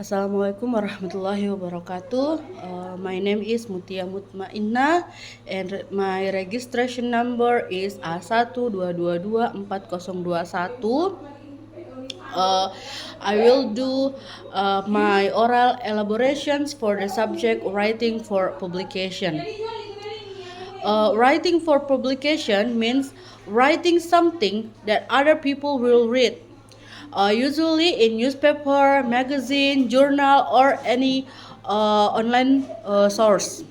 Assalamualaikum warahmatullahi wabarakatuh. My name is Mutia Mutmainna and my registration number is A1222401. I will do my oral elaborations for the subject writing for publication. Writing for publication means writing something that other people will read, usually in newspaper, magazine, journal, or any online source.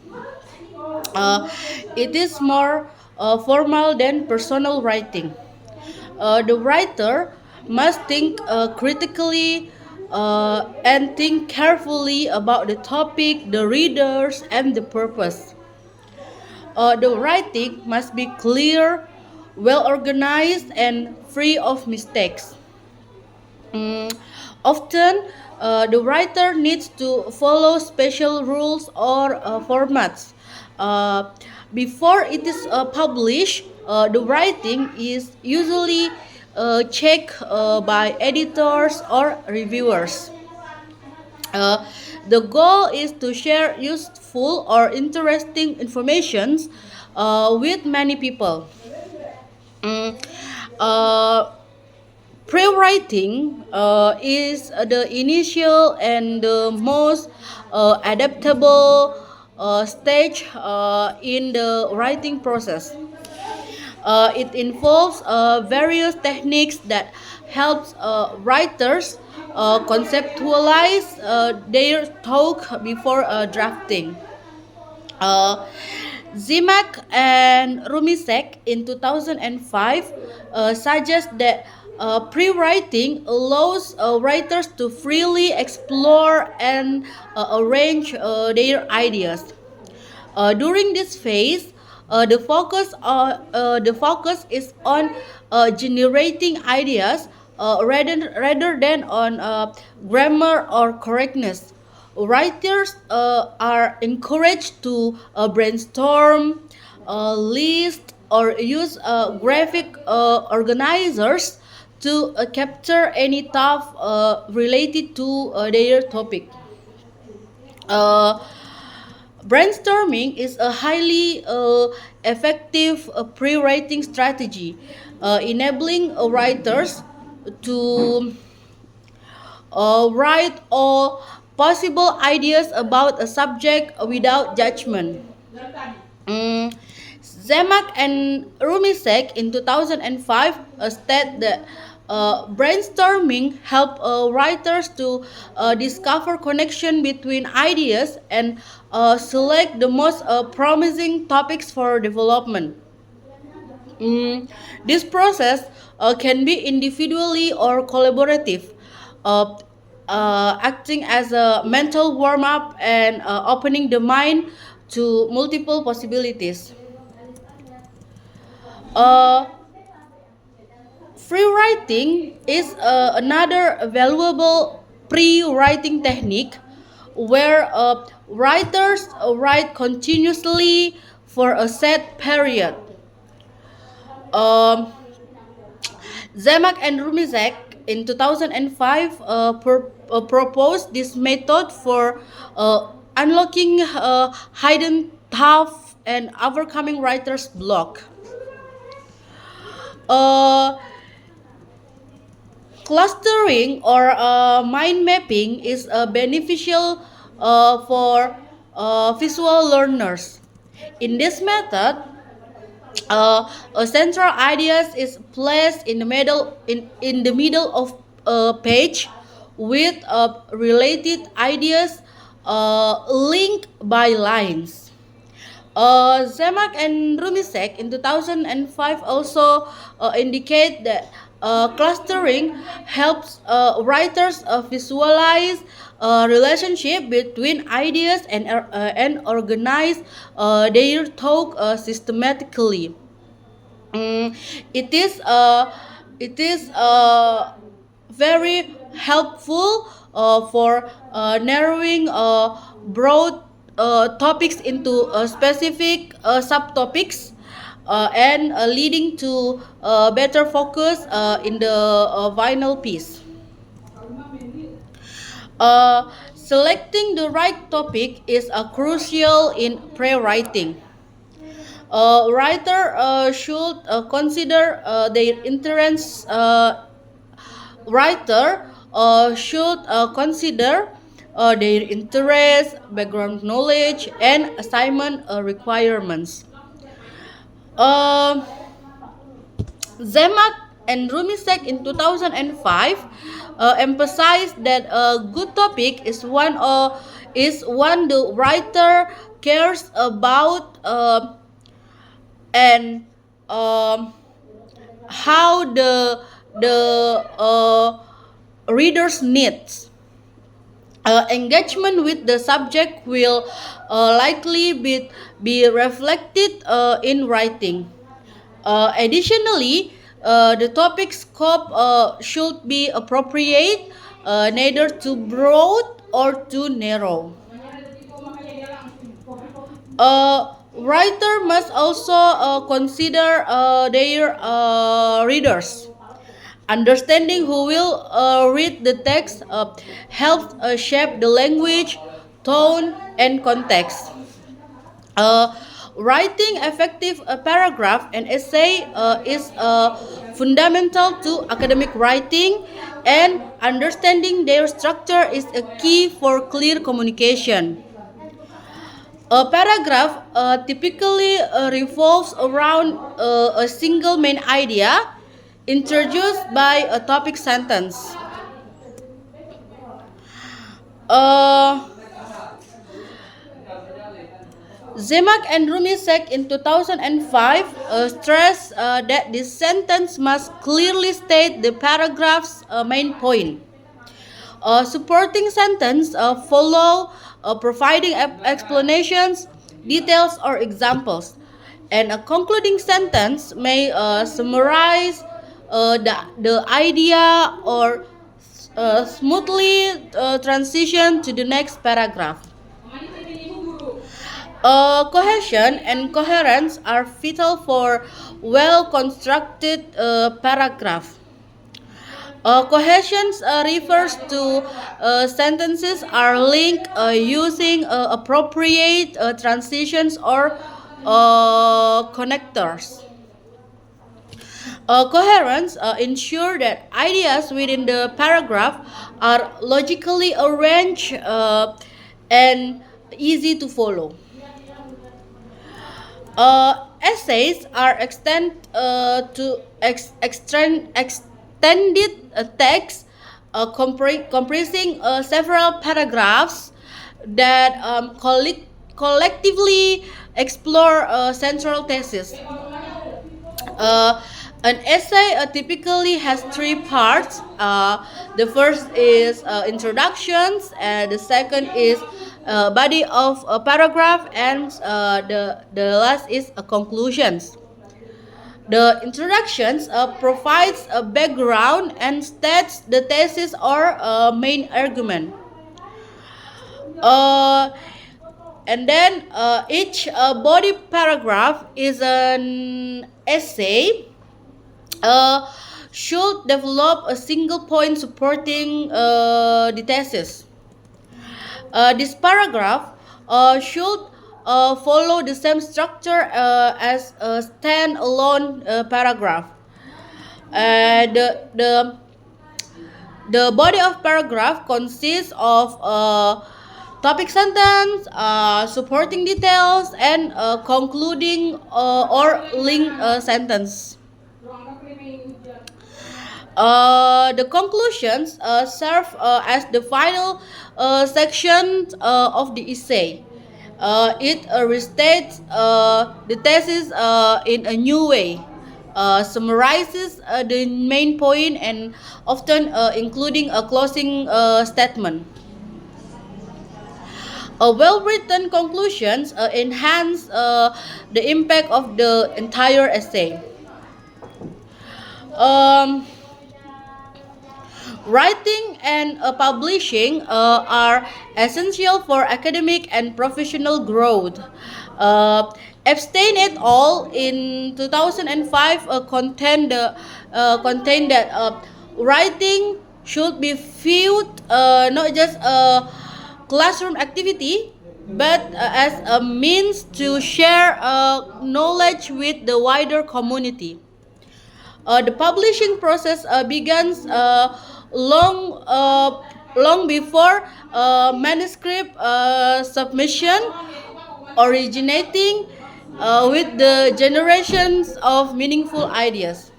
It is more formal than personal writing. The writer must think critically and think carefully about the topic, the readers, and the purpose. The writing must be clear, well organized, and free of mistakes. Often, the writer needs to follow special rules or formats. Uh, Before it is published, the writing is usually checked by editors or reviewers. Uh, the goal is to share useful or interesting information with many people. Mm, uh, Pre-writing is the initial and the most adaptable stage in the writing process. It involves various techniques that helps writers conceptualize their talk before drafting. Uh, Zimak and Rumisek in 2005 suggest that pre-writing allows writers to freely explore and arrange their ideas. During this phase, the focus is on generating ideas rather than on grammar or correctness. Writers are encouraged to brainstorm, list, or use graphic organizers to capture any thought related to their topic. Uh, Brainstorming is a highly effective pre-writing strategy, enabling writers to write all possible ideas about a subject without judgment. Mm, Zemak and Rumisek in 2005 state that brainstorming help writers to discover connection between ideas and select the most promising topics for development. This process can be individually or collaborative, uh, acting as a mental warm up and opening the mind to multiple possibilities. Uh, Free writing is another valuable pre-writing technique where writers write continuously for a set period. Um, Zemak and Rumizek in 2005 proposed this method for unlocking hidden thoughts and overcoming writer's block. Uh, Clustering or mind mapping is beneficial for visual learners. In this method, a central idea is placed in the middle of a page with related ideas linked by lines. Zemak and Rumisek in 2005 also indicate that clustering helps writers visualize relationship between ideas and organize their talk systematically. Mm, it is very helpful for narrowing broad topics into specific subtopics and leading to better focus in the final piece. Selecting the right topic is crucial in pre-writing. A writer should consider their interests. Writer should consider their interests, background knowledge, and assignment requirements. Um Zemak and Rumisek in 2005 emphasized that a good topic is one the writer cares about and um, how the reader's needs. Engagement with the subject will likely be reflected in writing. Additionally, the topic scope should be appropriate, neither too broad or too narrow. Writer must also consider their readers. Understanding who will read the text helps shape the language, tone, and context. Uh, Writing effective paragraph and essay is fundamental to academic writing, and understanding their structure is a key for clear communication. A paragraph typically revolves around a single main idea introduced by a topic sentence. Uh, Zemak and Rumisek in 2005 stressed that this sentence must clearly state the paragraph's main point. Supporting sentence follow, providing explanations, details, or examples. And a concluding sentence may summarize the idea or smoothly transition to the next paragraph. Cohesion and coherence are vital for well-constructed paragraph. Cohesion refers to sentences are linked using appropriate transitions or connectors. Coherence ensure that ideas within the paragraph are logically arranged and easy to follow. Essays are extended text comprising several paragraphs that collectively explore central thesis. An essay typically has three parts. The first is introductions, and the second is body of a paragraph, and the last is conclusions. The introductions provides a background and states the thesis or main argument. Uh, and then each body paragraph is an essay uh, should develop a single point supporting the thesis. This paragraph should follow the same structure as a standalone paragraph. The body of paragraph consists of topic sentence, supporting details, and concluding or link sentence. The conclusions serve as the final section of the essay. It restates the thesis in a new way, summarizes the main point, and often including a closing statement. Well-written conclusions enhance the impact of the entire essay. Um, Writing and publishing are essential for academic and professional growth. Epstein et al. In 2005 contained that writing should be viewed not just a classroom activity, but as a means to share knowledge with the wider community. The publishing process begins long before manuscript submission, originating with the generations of meaningful ideas.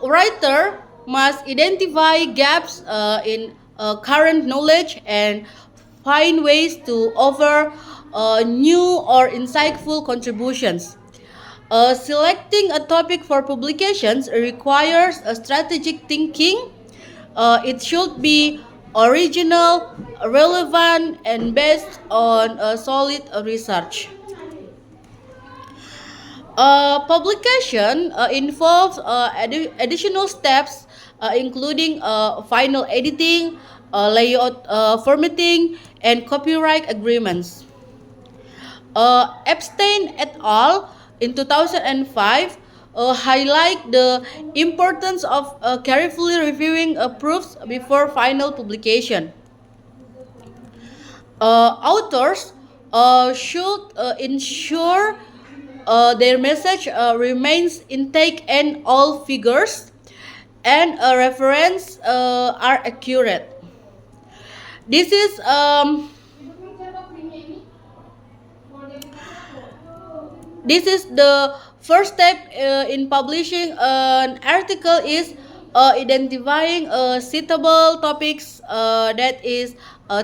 Writer must identify gaps in current knowledge and find ways to offer new or insightful contributions. Selecting a topic for publications requires a strategic thinking. It should be original, relevant, and based on solid research. Publication involves additional steps, including final editing, layout formatting, and copyright agreements. Epstein et al. In 2005 highlight the importance of carefully reviewing proofs before final publication. Authors should ensure their message remains intact and all figures and reference are accurate. This is this is the first step in publishing an article is identifying suitable topics that is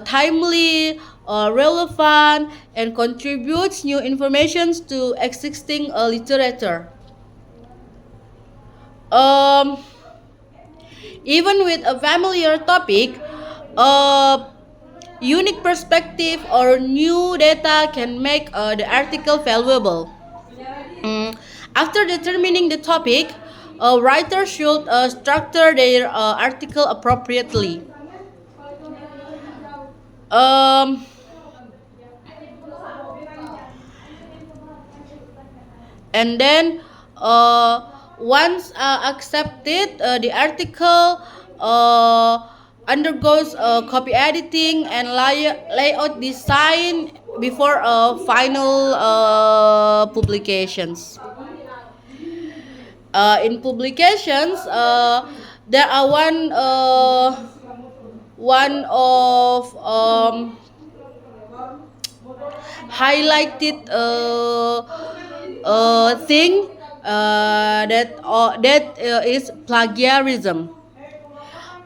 timely, relevant, and contributes new information to existing literature. Um, Even with a familiar topic, a unique perspective or new data can make the article valuable. Mm, After determining the topic, a writer should structure their article appropriately. Um, and then once accepted, the article uh, undergoes copy editing and layout design before final publications. In publications, there are one of highlighted thing that is plagiarism.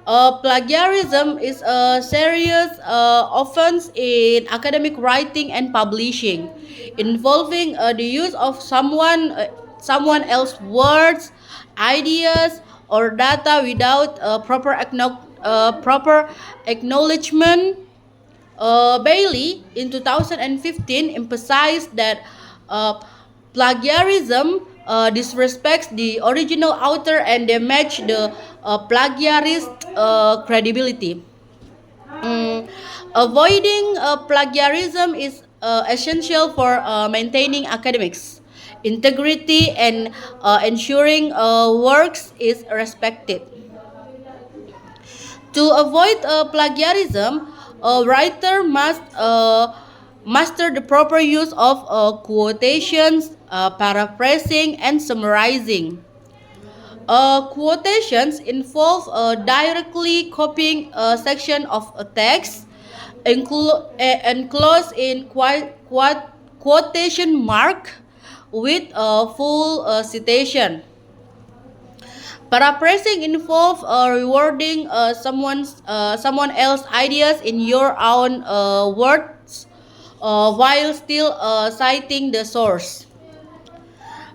Plagiarism is a serious offense in academic writing and publishing, involving the use of someone else's words, ideas, or data without proper acknowledgement. Bailey in 2015 emphasized that uh, plagiarism disrespects the original author and damage the plagiarist credibility. Mm, Avoiding plagiarism is essential for maintaining academics integrity and ensuring works is respected. To avoid plagiarism, a writer must master the proper use of quotations, paraphrasing, and summarizing. Quotations involve directly copying a section of a text, enclosed in quotation mark with a full citation. Paraphrasing involves rewarding someone else's ideas in your own words while still citing the source.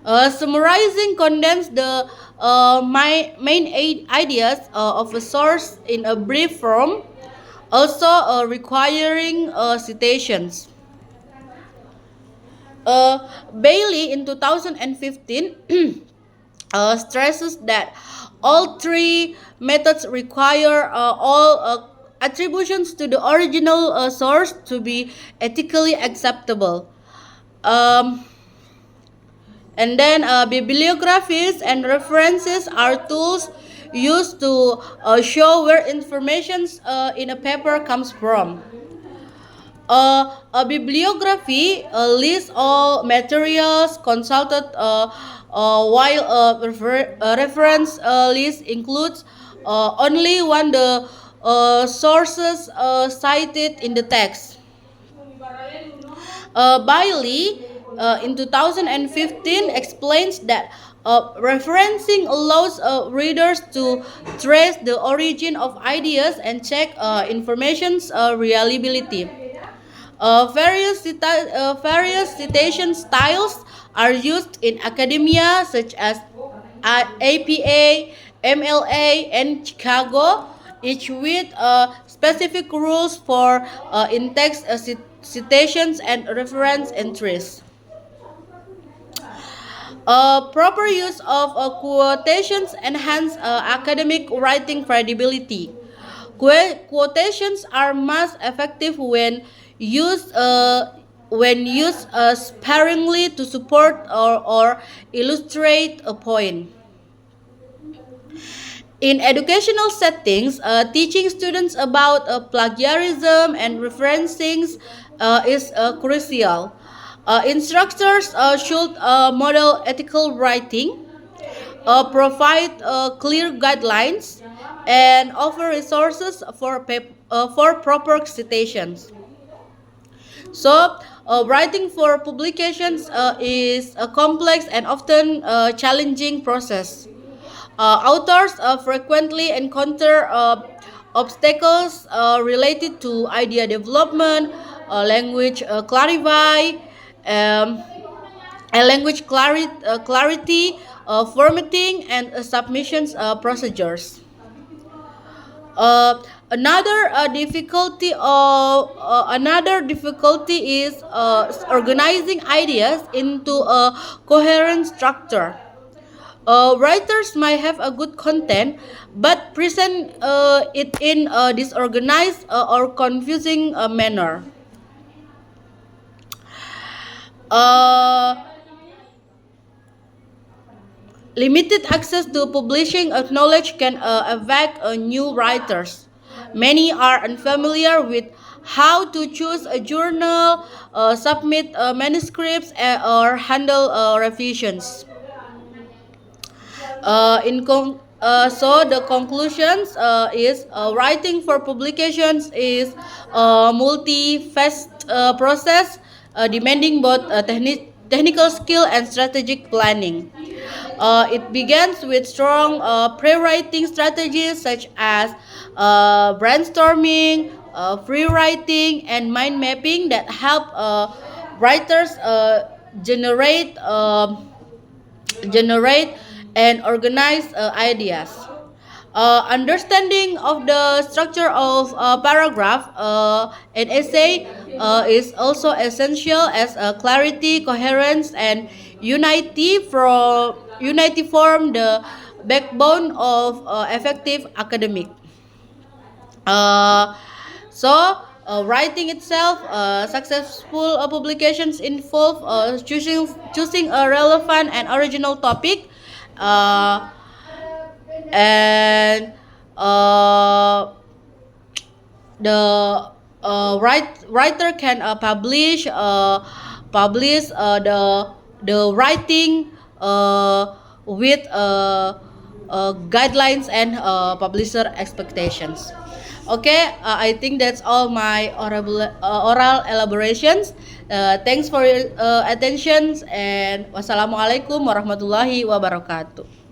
Summarizing condense the main ideas of a source in a brief form, also requiring citations. Bailey in 2015 stresses that all three methods require all attributions to the original source to be ethically acceptable. Um, And then bibliographies and references are tools used to show where information in a paper comes from. A bibliography lists all materials consulted, while a reference list includes only one the sources cited in the text. Bailey, in 2015, explains that referencing allows readers to trace the origin of ideas and check information's reliability. Various citation styles are used in academia, such as APA, MLA, and Chicago, each with specific rules for in-text citations and reference entries. Proper use of quotations enhance academic writing credibility. Quotations are most effective when used sparingly to support or illustrate a point. In educational settings, teaching students about plagiarism and referencing is crucial. Instructors should model ethical writing, provide clear guidelines, and offer resources for proper citations. So, writing for publications is a complex and often challenging process. Authors frequently encounter obstacles related to idea development, language um, clarity, formatting, and submissions procedures. Another difficulty is organizing ideas into a coherent structure. Writers might have a good content, but present it in a disorganized or confusing manner. Uh, Limited access to publishing of knowledge can affect new writers. Many are unfamiliar with how to choose a journal, submit manuscripts, or handle revisions. So the conclusions is writing for publications is a multi-faced process, demanding both technical skill and strategic planning. It begins with strong pre-writing strategies such as brainstorming, free writing, and mind mapping that help writers generate and organize ideas. Understanding of the structure of a paragraph, an essay, is also essential as clarity, coherence, and unity form the backbone of effective academic. Uh, Writing itself, successful publications involve choosing a relevant and original topic, uh, and uh, the writer can publish the writing with guidelines and publisher expectations. Okay, I think that's all my oral elaborations. Thanks for your attention, and wassalamualaikum warahmatullahi wabarakatuh.